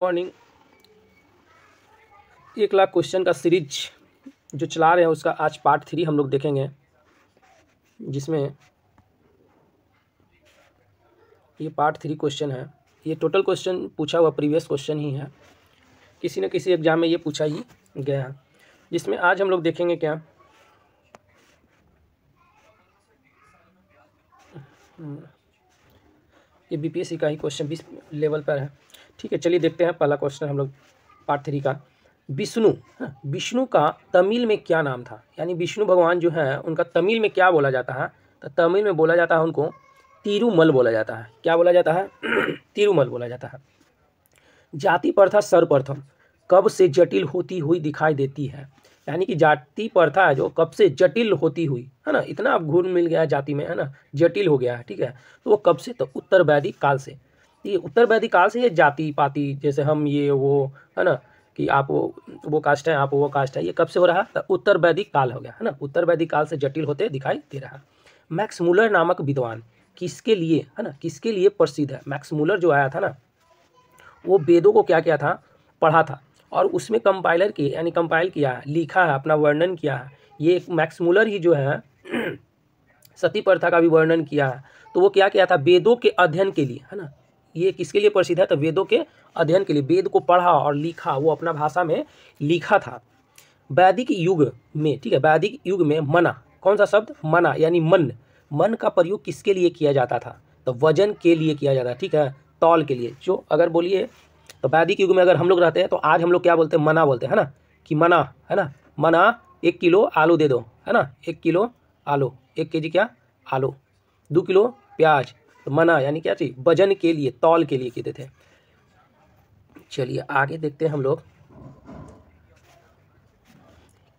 Morning. 1 lakh question का series जो चला रहे हैं उसका आज पार्ट 3 हम लोग देखेंगे, जिसमें ये पार्ट 3 क्वेश्चन है। ये टोटल क्वेश्चन पूछा हुआ प्रीवियस क्वेश्चन ही है, किसी न किसी एग्जाम में ये पूछा ही गया है। जिसमें आज हम लोग देखेंगे क्या, ये बीपीएससी का ही क्वेश्चन 20 लेवल पर है। ठीक है, चलिए देखते हैं पहला क्वेश्चन हम लोग पार्ट 3 का। विष्णु का तमिल में क्या नाम था? यानी विष्णु भगवान जो है उनका तमिल में क्या बोला जाता है? तो तमिल में बोला जाता है उनको तिरुमल बोला जाता है। क्या बोला जाता है? तिरुमल बोला जाता है। जाति प्रथा सर्वप्रथम कब से जटिल होती हुई दिखाई देती है? यानी कि जाति प्रथा है जो कब से जटिल होती हुई, है ना, इतना अब घुल मिल गया है जाति में, है ना, जटिल हो गया है। ठीक है, तो वो कब से? तो उत्तर वैदिक काल से। ये उत्तर वैदिक काल से ये जाति पाति, जैसे हम ये वो, है ना, कि आप वो कास्ट है, आप वो कास्ट है, ये कब से हो रहा है? तो उत्तर वैदिक काल हो गया, है ना, उत्तर वैदिक काल से जटिल होते दिखाई दे रहा है। मैक्स मूलर नामक विद्वान किसके लिए, है ना, किसके लिए प्रसिद्ध है? मैक्स मूलर जो आया था ना, वो वेदों को क्या किया था? पढ़ा था, और उसमें कंपाइलर की यानी कंपाइल किया है, लिखा है, अपना वर्णन किया है। ये मैक्स मूलर ही जो है सती प्रथा का भी वर्णन किया है। तो वो क्या किया था? वेदों के अध्ययन के लिए, है ना, ये किसके लिए प्रसिद्ध है? तो वेदों के अध्ययन के लिए, वेद को पढ़ा और लिखा, वो अपना भाषा में लिखा था। वैदिक युग में, ठीक है, वैदिक युग में मना, कौन सा शब्द? मना यानी मन का प्रयोग किसके लिए किया जाता था? तो वजन के लिए किया जाता है, ठीक है, तौल के लिए। जो अगर बोलिए तो वैदिक युग में अगर हम लोग रहते हैं तो आज हम लोग क्या बोलते हैं? मना बोलते हैं, है ना, कि मना, है ना, मना 1 किलो आलू दे दो, है ना, 1 किलो आलू, 1 केजी क्या? आलू, 2 किलो प्याज। तो मना यानी क्या चीज? वजन के लिए, तौल के लिए कहते थे। चलिए आगे देखते हैं हम लोग।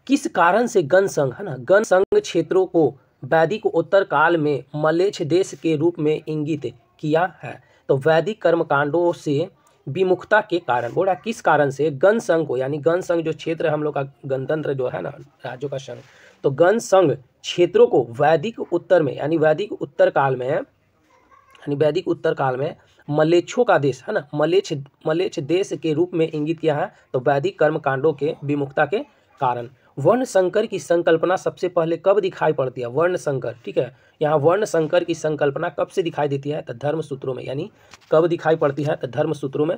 किस कारण से गण संघ, है ना, गण संघ क्षेत्रों को वैदिक उत्तर काल में मलेच्छ देश के रूप में इंगित किया है? तो वैदिक कर्मकांडों से विमुखता के कारण। बोला किस कारण से गण संघ को, यानी गण संघ जो क्षेत्र है हम लोग का, गणतंत्र जो है ना, राज्यों का संघ, तो गण संघ क्षेत्रों को वैदिक उत्तर में, यानी वैदिक उत्तर काल में, यानी वैदिक उत्तर काल में मलेच्छों का देश, है ना, मलेच्छ देश के रूप में इंगित किया है। तो वैदिक कर्मकांडों के विमुखता के कारण। वर्ण संकर की संकल्पना सबसे पहले कब दिखाई पड़ती है? वर्ण संकर, ठीक है, यहाँ वर्ण संकर की संकल्पना कब से दिखाई देती है? तो धर्म सूत्रों में। यानी कब दिखाई पड़ती है? तो धर्म सूत्रों में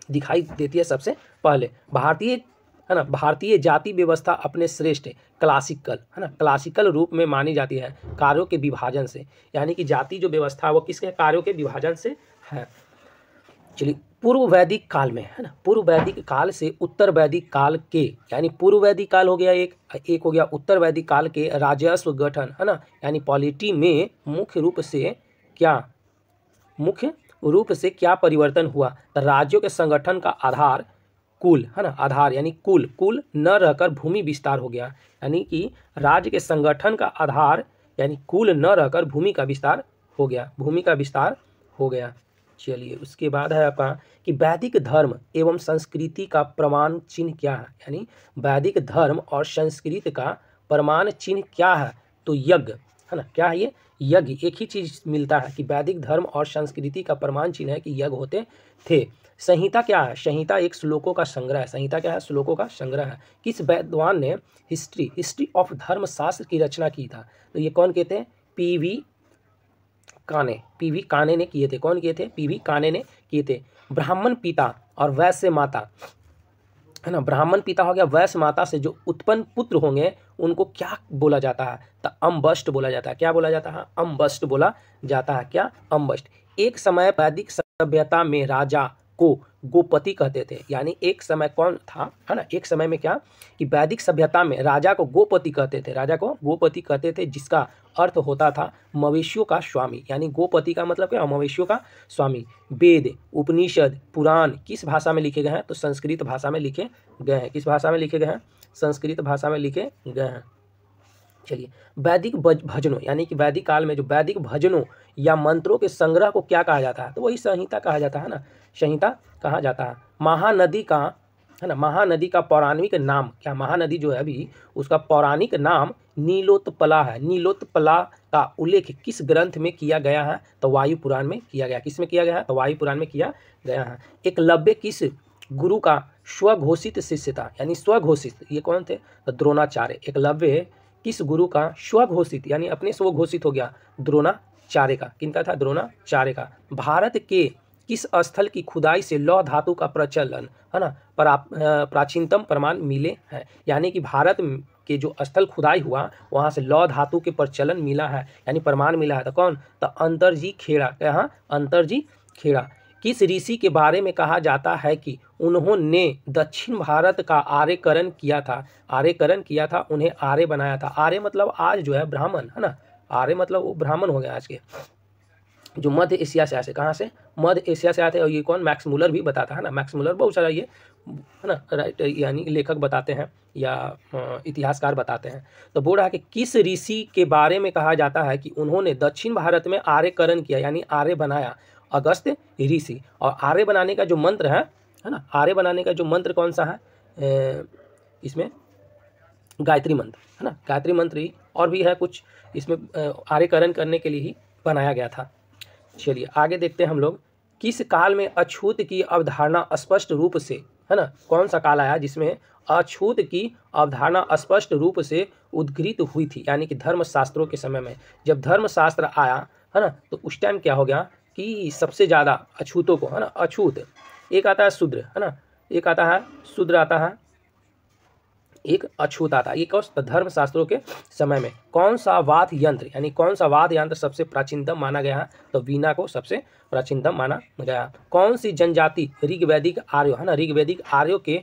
दिखाई देती है सबसे पहले। भारतीय, है ना, भारतीय जाति व्यवस्था अपने श्रेष्ठ क्लासिकल, है ना, क्लासिकल रूप में मानी जाती है कार्यों के विभाजन से। यानी कि जाति जो व्यवस्था है वो किसके? कार्यों के विभाजन से है। चलिए पूर्व वैदिक काल में, है ना, पूर्व वैदिक काल से उत्तर वैदिक काल के, यानी पूर्व वैदिक काल हो गया एक हो गया उत्तर वैदिक काल के राजस्व गठन, है ना, यानी पॉलिटी में मुख्य रूप से क्या परिवर्तन हुआ? तो राज्यों के संगठन का आधार कुल, है ना, आधार यानी कुल न रहकर भूमि विस्तार हो गया। यानी कि राज्य के संगठन का आधार यानी कुल न रहकर भूमि का विस्तार हो गया, भूमि का विस्तार हो गया। चलिए उसके बाद है आपका कि वैदिक धर्म एवं संस्कृति का प्रमाण चिन्ह क्या है? यानी वैदिक धर्म और संस्कृति का प्रमाण चिन्ह क्या है? तो यज्ञ, है ना, क्या है ये? यज्ञ। एक ही चीज मिलता है कि वैदिक धर्म और संस्कृति का प्रमाण चिन्ह है कि यज्ञ होते थे। संहिता क्या है? संहिता एक श्लोकों का संग्रह है। संहिता क्या है? श्लोकों का संग्रह है। किस विद्वान ने हिस्ट्री ऑफ धर्मशास्त्र की रचना की था? तो ये कौन कहते हैं? पीवी काने ने किए थे। कौन किए थे? पीवी काने ने किए थे। ब्राह्मण पिता और वैश्य माता, है ना, ब्राह्मण पिता हो गया, वैश्य माता से जो उत्पन्न पुत्र होंगे उनको क्या बोला जाता है? तो अम्बष्ट बोला जाता है। क्या बोला जाता है? अम्बष्ट बोला जाता है। क्या? अम्बष्ट। एक समय वैदिक सभ्यता में राजा को गोपति कहते थे। यानी एक समय कौन था, है ना, एक समय में क्या कि वैदिक सभ्यता में राजा को गोपति कहते थे, राजा को गोपति कहते थे, जिसका अर्थ होता था मवेशियों का स्वामी। यानी गोपति का मतलब क्या? मवेशियों का स्वामी। वेद, उपनिषद, पुराण किस भाषा में लिखे गए हैं? तो संस्कृत भाषा में लिखे गए हैं। किस भाषा में लिखे गए हैं? संस्कृत भाषा में लिखे गए हैं। चलिए वैदिक भजनों, यानी कि वैदिक काल में जो वैदिक भजनों या मंत्रों के संग्रह को क्या कहा जाता है? तो वही संहिता कहा जाता है ना, संहिता कहा जाता है। महानदी का, है ना, महानदी का पौराणिक नाम क्या? महानदी जो है अभी उसका पौराणिक नाम नीलोत्पला है। नीलोत्पला का उल्लेख किस ग्रंथ में किया गया है? तो वायु पुराण में किया गया। किस में किया गया है? तो वायु पुराण में किया गया है। एकलव्य किस गुरु का स्वघोषित शिष्य था? यानी स्वघोषित, ये कौन थे? तो द्रोणाचार्य। एकलव्य किस गुरु का स्वघोषित, यानी अपने स्वघोषित हो गया? द्रोणाचार्य का। किनका था? द्रोणाचार्य का। भारत के किस स्थल की खुदाई से लौह धातु का प्रचलन, है ना, प्राचीनतम प्रमाण मिले हैं? यानी कि भारत के जो स्थल खुदाई हुआ वहाँ से लौह धातु के प्रचलन मिला है, यानी प्रमाण मिला है। तो कौन? तो अंतरजी खेड़ा। यहाँ अंतरजी खेड़ा। किस ऋषि के बारे में कहा जाता है कि उन्होंने दक्षिण भारत का आर्यकरण किया था? आर्यकरण किया था, उन्हें आर्य बनाया था। आर्य मतलब आज जो है ब्राह्मण, है ना, आर्य मतलब वो ब्राह्मण हो गया आज के, जो मध्य एशिया से आए थे। कहाँ से? मध्य एशिया से आए थे। और ये कौन? मैक्स मुलर भी बताता है ना। मैक्स मुलर बहुत सारा ये, है ना, राइट, यानी लेखक बताते हैं या इतिहासकार बताते हैं। तो बोल रहा है कि किस ऋषि के बारे में कहा जाता है कि उन्होंने दक्षिण भारत में आर्यकरण किया, यानी आर्य बनाया? अगस्त्य ऋषि। और आर्य बनाने का जो मंत्र है ना, आर्य बनाने का जो मंत्र कौन सा है? इसमें गायत्री मंत्र, है ना, गायत्री मंत्र ही। और भी है कुछ इसमें, आर्यकरण करने के लिए ही बनाया गया था। चलिए आगे देखते हैं हम लोग। किस काल में अछूत की अवधारणा स्पष्ट रूप से, है ना, कौन सा काल आया जिसमें अछूत की अवधारणा स्पष्ट रूप से उद्घृत हुई थी? यानी कि धर्मशास्त्रों के समय में जब धर्मशास्त्र आया, है ना, तो उस टाइम क्या हो गया कि सबसे ज़्यादा अछूतों को, है ना, अछूत, एक आता है शूद्र, है ना, एक आता है शूद्र, आता है एक अछूत आता है। ये कौन? धर्मशास्त्रों के समय में कौन सा वाद्य यंत्र, यानी कौन सा वाद्य यंत्र सबसे प्राचीनतम माना गया है? तो वीणा को सबसे प्राचीनतम माना गया। कौन सी जनजाति ऋग्वैदिक आर्यों, है ना, ऋग्वैदिक आर्यों के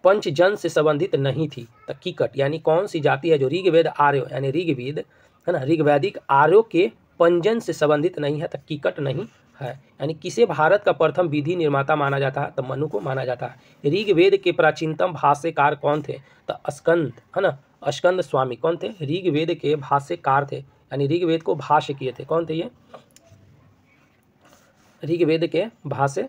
पंचजन से संबंधित नहीं थी? तो कीकट। यानी कौन सी जाति है जो ऋग्वेद आर्यों, यानी ऋग्वेद, है ना, ऋग्वैदिक आर्यों के पंचजन से संबंधित नहीं है? तो कीकट नहीं है। यानी किसे भारत का प्रथम विधि निर्माता माना जाता है? तो मनु को माना जाता है। ऋग्वेद के प्राचीनतम भाष्यकार कौन थे? तो स्कंद, है ना, स्कंद स्वामी। कौन थे? ऋग्वेद के भाष्यकार थे, यानी ऋग्वेद को भाष्य किए थे। कौन थे ये? ऋग्वेद के भाष्य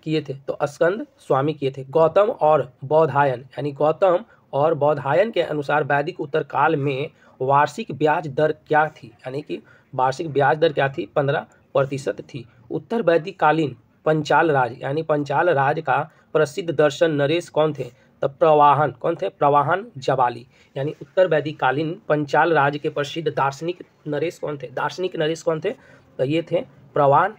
किए थे तो स्कंद स्वामी किए थे। गौतम और बौधायन, यानी गौतम और बौधायन के अनुसार वैदिक उत्तर काल में वार्षिक ब्याज दर क्या थी? यानी कि वार्षिक ब्याज दर क्या थी? 15% थी। उत्तर वैदिक कालीन पंचाल राज, यानी पंचाल राज का प्रसिद्ध दर्शन नरेश कौन थे? तो प्रवाहन। कौन थे? प्रवाहन जबाली। यानी उत्तर वैदिक कालीन पंचाल राज के प्रसिद्ध दार्शनिक नरेश कौन थे? दार्शनिक नरेश कौन थे? तो ये थे प्रवाहन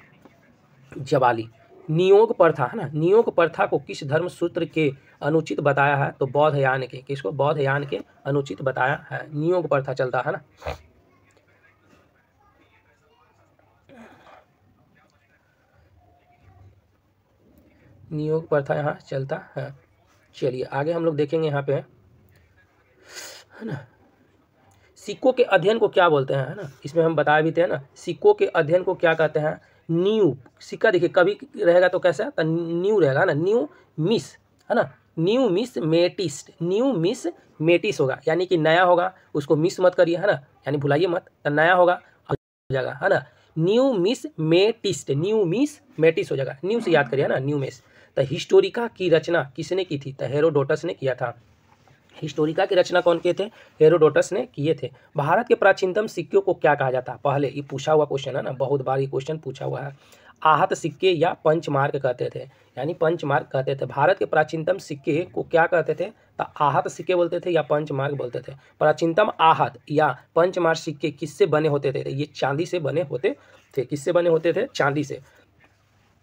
जबाली। नियोग प्रथा, है ना, नियोग प्रथा को किस धर्म सूत्र के अनुचित बताया है? तो बौद्धयान के। किसको? बौद्धयान के अनुचित बताया है। नियोग प्रथा चलता है ना। नियोग प्रथा यहाँ चलता है। चलिए आगे हम लोग देखेंगे यहाँ पे, है ना, सिक्कों के अध्ययन को क्या बोलते हैं, है ना, इसमें हम बताए भी थे ना, सिक्कों के अध्ययन को क्या कहते हैं? न्यू सिक्का। देखिए कभी रहेगा तो कैसा? तो न्यू रहेगा ना, न्यू मिस, है ना, न्यू मिस मेटिस्ट, न्यू मिस मेटिस होगा, यानी कि नया होगा, उसको मिस मत करिए, है ना, यानी भुलाइए मत, तो नया होगा हो जाएगा, है ना, न्यू मिस मेटिस्ट, न्यू मिस मेटिस हो जाएगा। न्यू से याद करिए, है ना, न्यू मिस। तो हिस्टोरिका की रचना किसने की थी? तो हेरोडोटस ने किया था। हिस्टोरिका की रचना कौन किए थे? हेरोडोटस ने किए थे। भारत के प्राचीनतम सिक्कों को क्या कहा जाता है? पहले ये पूछा हुआ क्वेश्चन है ना, बहुत बार ये क्वेश्चन पूछा हुआ है। आहत सिक्के या पंचमार्क कहते थे, यानी पंचमार्क कहते थे। भारत के प्राचीनतम सिक्के को क्या कहते थे? तो आहत सिक्के बोलते थे या पंचमार्क बोलते थे। प्राचीनतम आहत या पंचमार्क सिक्के किससे बने होते थे? ये चांदी से बने होते थे। किससे बने होते थे? चांदी से।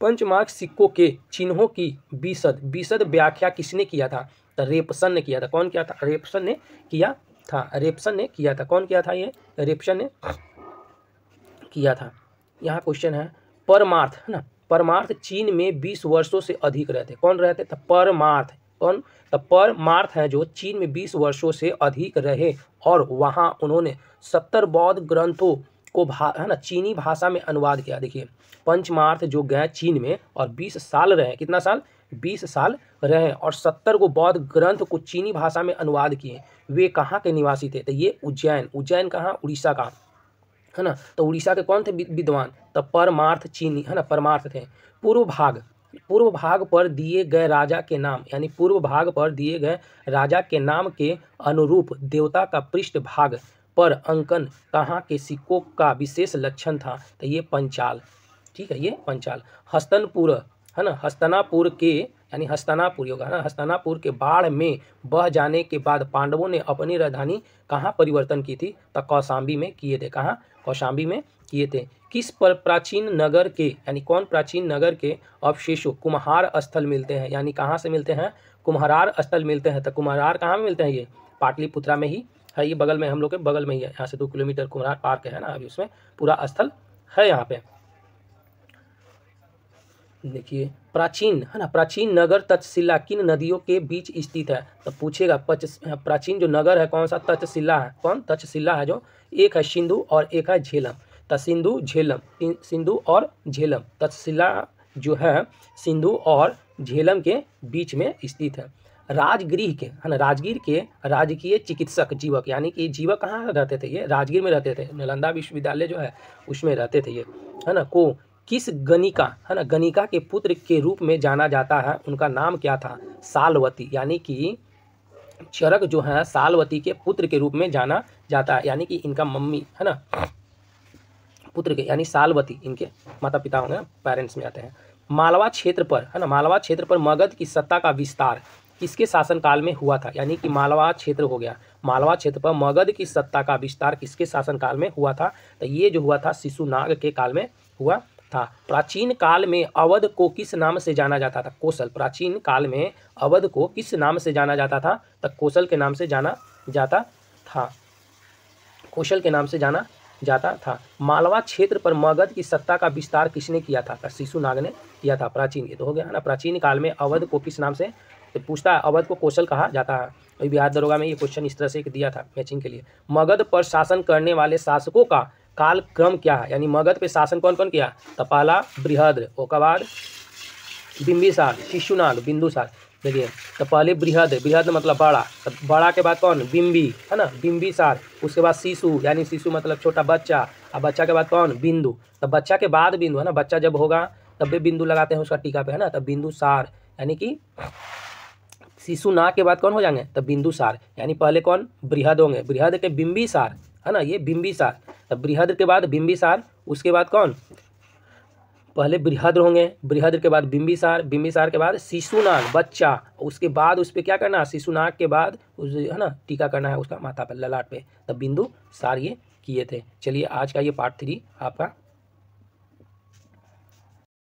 पंचमार्क सिक्कों के चिन्हों की विशद व्याख्या किसने किया था? तो रेपसन ने किया था। कौन किया था? रेपसन ने किया था। रेपसन ने किया था। कौन किया था? ये रेपसन ने किया था। यहाँ क्वेश्चन है परमार्थ, है ना, परमार्थ चीन में 20 वर्षों से अधिक रहते। कौन रहते? तो परमार्थ। कौन? तो परमार्थ है जो चीन में 20 वर्षों से अधिक रहे और वहाँ उन्होंने 70 बौद्ध ग्रंथों को है ना चीनी भाषा में अनुवाद किया। देखिए पंचमार्थ जो गए चीन में और 20 साल रहे। कितना साल? 20 साल रहे और 70 को बौद्ध ग्रंथ को चीनी भाषा में अनुवाद किए। वे कहाँ के निवासी थे? तो ये उज्जैन। उज्जैन कहाँ? उड़ीसा का, है ना। तो उड़ीसा के कौन थे विद्वान? तो परमार्थ चीनी, है ना, परमार्थ थे। पूर्व भाग पूर्व भाग पर दिए गए राजा के नाम, यानी पूर्व भाग पर दिए गए राजा के नाम के अनुरूप देवता का पृष्ठ भाग पर अंकन कहाँ के सिक्कों का विशेष लक्षण था? तो ये पंचाल, ठीक है, ये पंचाल। हस्तनपुर, है ना, हस्तनापुर के, यानी हस्तनापुर होगा ना, हस्तनापुर के बाढ़ में बह जाने के बाद पांडवों ने अपनी राजधानी कहाँ परिवर्तन की थी? तो कौशाम्बी में किए थे। कहाँ? कौशाम्बी में किए थे। किस पर प्राचीन नगर के, यानी कौन प्राचीन नगर के अवशेषों कुम्हार स्थल मिलते हैं? यानी कहाँ से मिलते हैं? कुम्हार स्थल मिलते हैं। तो कुम्हार कहाँ में मिलते हैं? ये पाटलिपुत्रा में ही है, ये बगल में, हम लोग के बगल में ही है, यहाँ से 2 किलोमीटर कुम्हार पार्क है ना, अभी उसमें पूरा स्थल है यहाँ पे। देखिए प्राचीन, है ना, प्राचीन नगर तक्षशिला किन नदियों के बीच स्थित है? तो पूछेगा प्राचीन जो नगर है कौन सा? तक्षशिला है। कौन? तक्षशिला है। जो एक है सिंधु और एक है झेलम। तो सिंधु झेलम, सिंधु और झेलम, तक्षशिला जो है सिंधु और झेलम के बीच में स्थित है। राजगृह के, है ना, राजगीर के राजकीय चिकित्सक जीवक, यानी कि जीवक कहाँ रहते थे? ये राजगीर में रहते थे। नालंदा विश्वविद्यालय जो है उसमें रहते थे ये, है ना। को किस गणिका, है ना, गणिका के पुत्र के रूप में जाना जाता है? उनका नाम क्या था? सालवती, यानी कि चरक जो है सालवती के पुत्र के रूप में जाना जाता है, यानी कि इनका मम्मी, है ना, पुत्र के, यानी सालवती इनके माता पिता होंगे, पेरेंट्स में आते हैं। मालवा क्षेत्र पर, है ना, मालवा क्षेत्र पर मगध की सत्ता का विस्तार किसके शासनकाल में हुआ था? यानी कि मालवा क्षेत्र हो गया, मालवा क्षेत्र पर मगध की सत्ता का विस्तार किसके शासनकाल में हुआ था? तो ये जो हुआ था शिशुनाग के काल में हुआ था। प्राचीन काल में अवध को किस नाम से जाना जाता था? कौशल। प्राचीन काल में अवध को किस नाम से जाना जाता था? तो कौशल के नाम से जाना जाता था। कौशल के नाम से जाना जाता था। मालवा क्षेत्र पर मगध की सत्ता का विस्तार किसने किया था? तो शिशुनाग ने किया था। प्राचीन, ये तो हो गया है ना। प्राचीन काल में अवध को किस नाम से, तो पूछता है अवध को कौशल कहा जाता है। अभी बिहार दरोगा में ये क्वेश्चन इस तरह से दिया था मैचिंग के लिए। मगध पर शासन करने वाले शासकों का काल क्रम क्या है? यानी मगध पे शासन कौन कौन किया? तो पहला बृहद्र, उसके बाद बिंबिसार, शिशुनाग, बिंदुसार। देखिए तो पहले बृहद्र, बृहद्र मतलब बड़ा, तो बड़ा के बाद कौन? बिंबी, है ना, बिंबिसार। उसके बाद शिशु, यानी शिशु मतलब छोटा बच्चा, और बच्चा के बाद कौन? बिंदु। तो बच्चा के बाद बिंदु, है ना, बच्चा जब होगा तब भी बिंदु लगाते हैं उसका टीका पे, है ना। तो बिंदुसार, यानी कि शिशुनाग के बाद कौन हो जाएंगे? तो बिंदुसार, यानी पहले कौन? बृहद होंगे, बृहद के बिंबिसार, है ना, ये बिंबिसार। तो बृहद के बाद बिंबिसार, उसके बाद कौन? पहले बृहद्र होंगे, बृहद्र के बाद बिंबिसार, बिंबिसार के बाद शिशुनाग बच्चा, उसके बाद उस पर क्या करना? शिशुनाग के बाद उस, है ना, टीका करना है उसका माथा पर, ललाट पे। तब बिंदुसार ये किए थे। चलिए आज का ये पार्ट 3 आपका